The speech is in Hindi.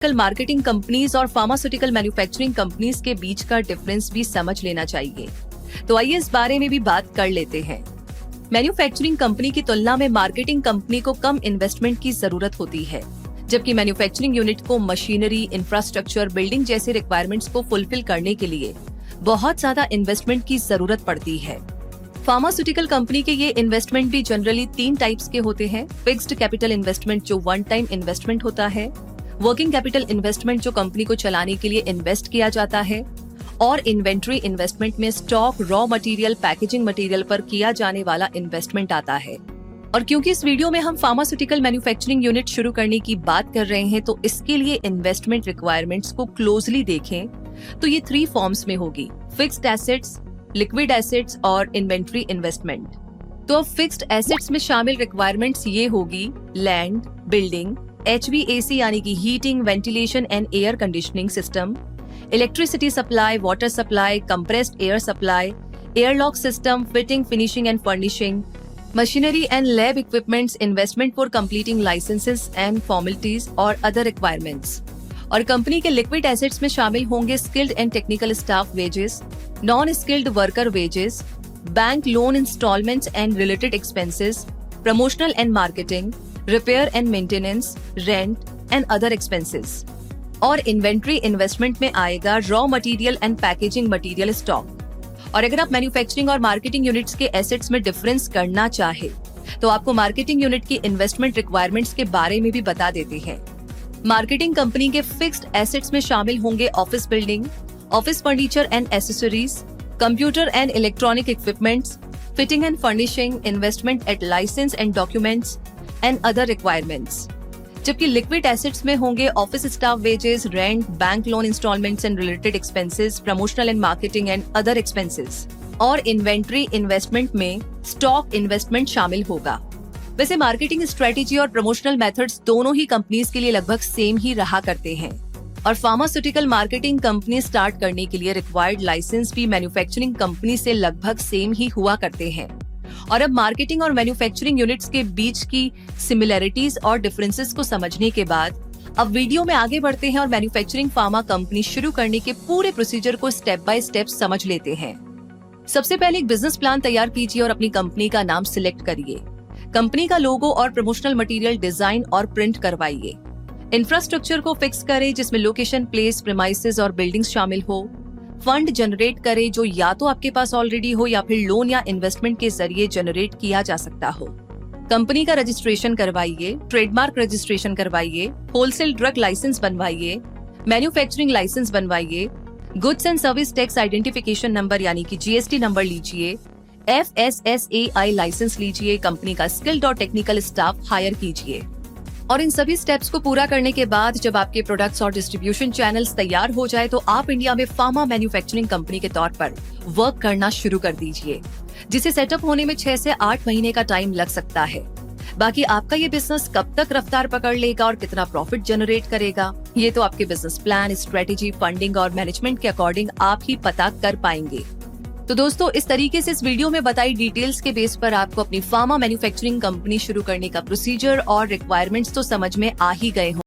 मार्केटिंग कंपनीज और फार्मास्यूटिकल मैन्युफैक्चरिंग कंपनीज के बीच का डिफरेंस भी समझ लेना चाहिए। तो आइए इस बारे में भी बात कर लेते हैं। मैन्युफैक्चरिंग कंपनी की तुलना में मार्केटिंग कंपनी को कम इन्वेस्टमेंट की जरूरत होती है, जबकि मैन्युफैक्चरिंग यूनिट को मशीनरी, इंफ्रास्ट्रक्चर, बिल्डिंग जैसे रिक्वायरमेंट्स को फुलफिल करने के लिए बहुत ज्यादा इन्वेस्टमेंट की जरूरत पड़ती है। फार्मास्यूटिकल कंपनी के ये इन्वेस्टमेंट भी जनरली 3 टाइप्स के होते हैं। फिक्स्ड कैपिटल इन्वेस्टमेंट जो वन टाइम इन्वेस्टमेंट होता है, वर्किंग कैपिटल इन्वेस्टमेंट जो कंपनी को चलाने के लिए इन्वेस्ट किया जाता है, और इन्वेंट्री इन्वेस्टमेंट में stock, raw material, packaging material पर किया जाने वाला इन्वेस्टमेंट आता है। और क्योंकि इस वीडियो में हम फार्मास्यूटिकल मैन्युफैक्चरिंग यूनिट शुरू करने की बात कर रहे हैं, तो इसके लिए इन्वेस्टमेंट रिक्वायरमेंट्स को क्लोजली देखें तो ये 3 फॉर्म्स में होगी: फिक्स्ड एसेट्स, लिक्विड एसेट्स और इन्वेंट्री इन्वेस्टमेंट। तो अब फिक्स्ड एसेट्स में शामिल रिक्वायरमेंट्स ये होगी: लैंड, बिल्डिंग, HVAC यानी कि heating, ventilation and air conditioning system, electricity supply, water supply, compressed air supply, airlock system, fitting, finishing and furnishing, machinery and lab equipments, investment for completing licences and formalities और अदर रिक्वायरमेंट्स। और कंपनी के लिक्विड एसेट्स में शामिल होंगे skilled and technical staff wages, non skilled worker wages, bank loan instalments and related expenses, promotional and marketing, repair and maintenance, rent and other expenses. और इन्वेंट्री इन्वेस्टमेंट में आएगा raw material and packaging material stock. और अगर आप मैन्युफैक्चरिंग और मार्केटिंग यूनिट्स के एसेट्स में डिफरेंस करना चाहे तो आपको मार्केटिंग यूनिट की इन्वेस्टमेंट रिक्वायरमेंट्स के बारे में भी बता देते हैं। मार्केटिंग कंपनी के फिक्स्ड एसेट्स में शामिल होंगे office building, office furniture and accessories, computer and electronic equipments, fitting and furnishing, investment at licence and documents and other requirements. जबकि लिक्विड एसेट्स में होंगे office staff wages, rent, bank loan instalments and related expenses, promotional and marketing and other expenses. और इन्वेंट्री इन्वेस्टमेंट में स्टॉक इन्वेस्टमेंट शामिल होगा। वैसे मार्केटिंग स्ट्रेटेजी और प्रमोशनल मेथड्स दोनों ही कंपनीज के लिए लगभग सेम ही रहा करते हैं। और फार्मास्यूटिकल मार्केटिंग कंपनी स्टार्ट करने के लिए रिक्वायर्ड लाइसेंस भी मैन्युफैक्चरिंग कंपनी से लगभग सेम ही हुआ करते हैं। और अब मार्केटिंग और मैन्युफैक्चरिंग यूनिट्स के बीच की सिमिलैरिटीज और डिफरेंसेस को समझने के बाद अब वीडियो में आगे बढ़ते हैं और मैन्युफैक्चरिंग फार्मा कंपनी शुरू करने के पूरे प्रोसीजर को स्टेप बाय स्टेप समझ लेते हैं। सबसे पहले एक बिजनेस प्लान तैयार कीजिए और अपनी कंपनी का नाम सिलेक्ट करिए। कंपनी का लोगो और प्रमोशनल मटेरियल डिजाइन और प्रिंट करवाइए। इंफ्रास्ट्रक्चर को फिक्स करें जिसमें लोकेशन, प्लेस, प्रीमाइसेस और बिल्डिंग्स शामिल हो। फंड जनरेट करें जो या तो आपके पास ऑलरेडी हो या फिर लोन या इन्वेस्टमेंट के जरिए जनरेट किया जा सकता हो। कंपनी का रजिस्ट्रेशन करवाइए, ट्रेडमार्क रजिस्ट्रेशन करवाइए, होलसेल ड्रग लाइसेंस बनवाइए, मैन्युफैक्चरिंग लाइसेंस बनवाइए, goods and service tax identification number यानी कि GST नंबर लीजिए, FSSAI लाइसेंस लीजिए, कंपनी का स्किल्ड और टेक्निकल स्टाफ हायर कीजिए। और इन सभी स्टेप्स को पूरा करने के बाद जब आपके प्रोडक्ट्स और डिस्ट्रीब्यूशन चैनल्स तैयार हो जाए तो आप इंडिया में फार्मा मैन्युफैक्चरिंग कंपनी के तौर पर वर्क करना शुरू कर दीजिए, जिसे सेटअप होने में 6 से 8 महीने का टाइम लग सकता है। बाकी आपका ये बिजनेस कब तक रफ्तार पकड़ लेगा और कितना प्रॉफिट जनरेट करेगा, ये तो आपके बिजनेस प्लान, स्ट्रेटेजी, फंडिंग और मैनेजमेंट के अकॉर्डिंग आप ही पता कर पाएंगे। तो दोस्तों, इस तरीके से इस वीडियो में बताई डिटेल्स के बेस पर आपको अपनी फार्मा मैन्युफैक्चरिंग कंपनी शुरू करने का प्रोसीजर और रिक्वायरमेंट्स तो समझ में आ ही गए हों।